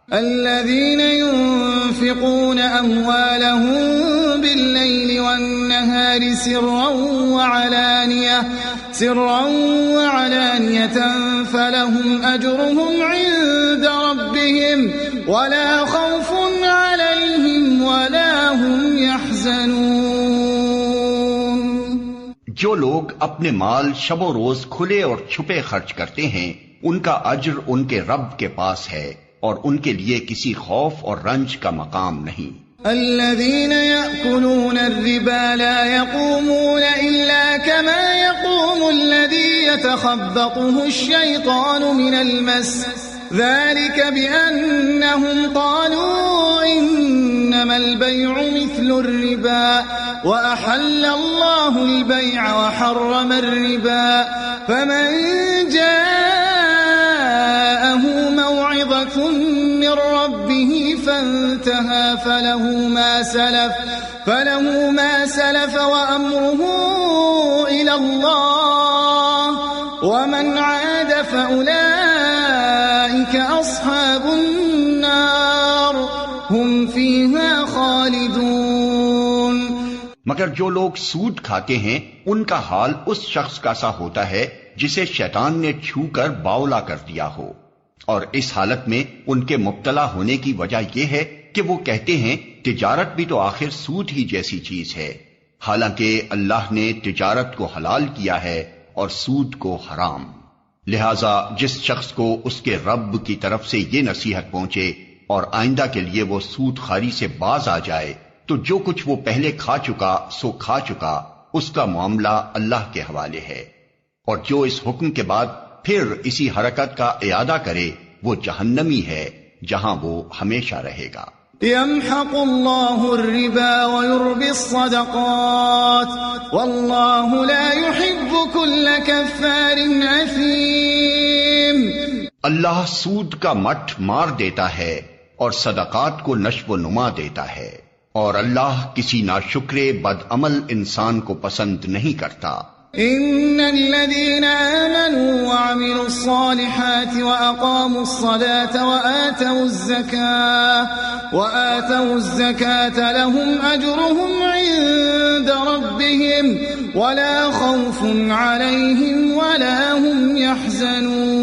الذين ينفقون أموالهم بالليل والنهار سرا وعلانية فلهم أجرهم عند ربهم ولا خوف عليهم ولا هم يحزنون. جو لوگ اپنے مال شب و روز کھلے اور چھپے خرچ کرتے ہیں ان کا اجر ان کے رب کے پاس ہے اور ان کے لیے کسی خوف اور رنج کا مقام نہیں. الذين يأكلون الربا لا يقومون إلا كما يقوم الذي يتخبطه الشيطان من المس ذلك بأنهم قالوا إنما البيع مثل الربا وأحل الله البيع وحرم الربا فمن جاءه موعظة من ربه فانتهى فله ما سلف وأمره إلى الله ومن عاد فأولئك أصحاب النار هم فيها خالدون. مگر جو لوگ سود کھاتے ہیں ان کا حال اس شخص کا سا ہوتا ہے جسے شیطان نے چھو کر باولا کر دیا ہو، اور اس حالت میں ان کے مبتلا ہونے کی وجہ یہ ہے کہ وہ کہتے ہیں تجارت بھی تو آخر سود ہی جیسی چیز ہے، حالانکہ اللہ نے تجارت کو حلال کیا ہے اور سود کو حرام. لہذا جس شخص کو اس کے رب کی طرف سے یہ نصیحت پہنچے اور آئندہ کے لیے وہ سود خواری سے باز آ جائے تو جو کچھ وہ پہلے کھا چکا سو کھا چکا، اس کا معاملہ اللہ کے حوالے ہے، اور جو اس حکم کے بعد پھر اسی حرکت کا اعادہ کرے وہ جہنمی ہے جہاں وہ ہمیشہ رہے گا. يمحق الله الربا ويربي الصدقات والله لا يحب كل كفار أثيم. اللہ سود کا مٹھ مار دیتا ہے اور صدقات کو نشو و نما دیتا ہے، اور اللہ کسی ناشکر بد عمل انسان کو پسند نہیں کرتا. ان الذين آمنوا وعملوا الصالحات واقاموا الصلاة وآتوا الزكاة لهم اجرهم عند ربهم ولا خوف عليهم ولا هم يحزنون.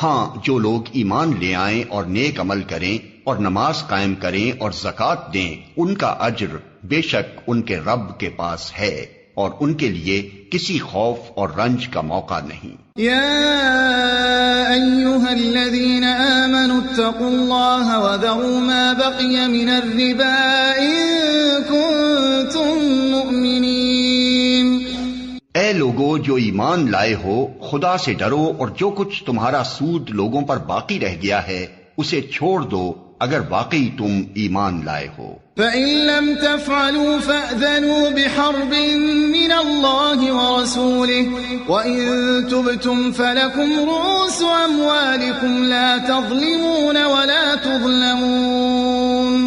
ہاں، جو لوگ ایمان لے آئیں اور نیک عمل کریں اور نماز قائم کریں اور زکوٰۃ دیں ان کا اجر بے شک ان کے رب کے پاس ہے اور ان کے لیے کسی خوف اور رنج کا موقع نہیں. یا ایھا الذین آمنوا اتقوا اللہ وذروا ما بقی من الربا ان کنتم مؤمنین. اے لوگو جو ایمان لائے ہو، خدا سے ڈرو اور جو کچھ تمہارا سود لوگوں پر باقی رہ گیا ہے اسے چھوڑ دو اگر واقعی تم ایمان لائے ہو. فَإِن لَّمْ تَفْعَلُوا فَأْذَنُوا بِحَرْبٍ مِّنَ اللَّهِ وَرَسُولِهِ وَإِن تُبْتُمْ فَلَكُمْ رُءُوسُ أَمْوَالِكُمْ لَا تَظْلِمُونَ وَلَا تُظْلَمُونَ.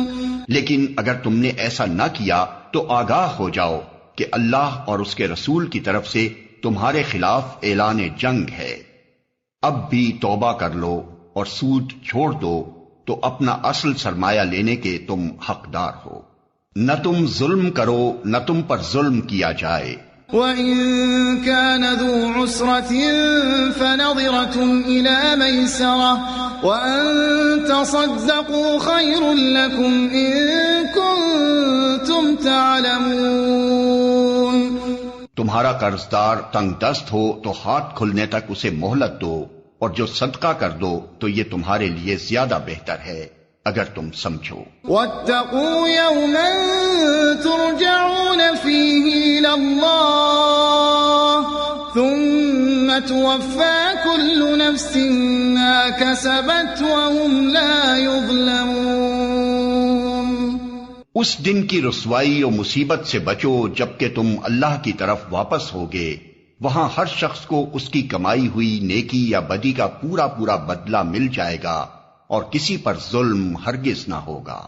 لیکن اگر تم نے ایسا نہ کیا تو آگاہ ہو جاؤ کہ اللہ اور اس کے رسول کی طرف سے تمہارے خلاف اعلان جنگ ہے. اب بھی توبہ کر لو اور سود چھوڑ دو تو اپنا اصل سرمایہ لینے کے تم حقدار ہو. نہ تم ظلم کرو نہ تم پر ظلم کیا جائے. وَإِن كَانَ ذُو عُسْرَةٍ فَنَظِرَةٌ إِلَى مَيْسَرَةٍ وَأَن تَصَدَّقُوا خَيْرٌ لَّكُمْ إِن كُنتُمْ تَعْلَمُونَ. تمہارا قرضدار تنگ دست ہو تو ہاتھ کھلنے تک اسے مہلت دو، اور جو صدقہ کر دو تو یہ تمہارے لیے زیادہ بہتر ہے اگر تم سمجھو. وَاتَّقُوا يَوْمًا تُرْجَعُونَ فِيهِ إِلَى اللَّهِ ثُمَّ تُوَفَّى كُلُّ نَفْسٍ مَّا كَسَبَتْ وَهُمْ لَا يُظْلَمُونَ. اس دن کی رسوائی و مصیبت سے بچو جبکہ تم اللہ کی طرف واپس ہوگے، وہاں ہر شخص کو اس کی کمائی ہوئی نیکی یا بدی کا پورا بدلہ مل جائے گا اور کسی پر ظلم ہرگز نہ ہوگا.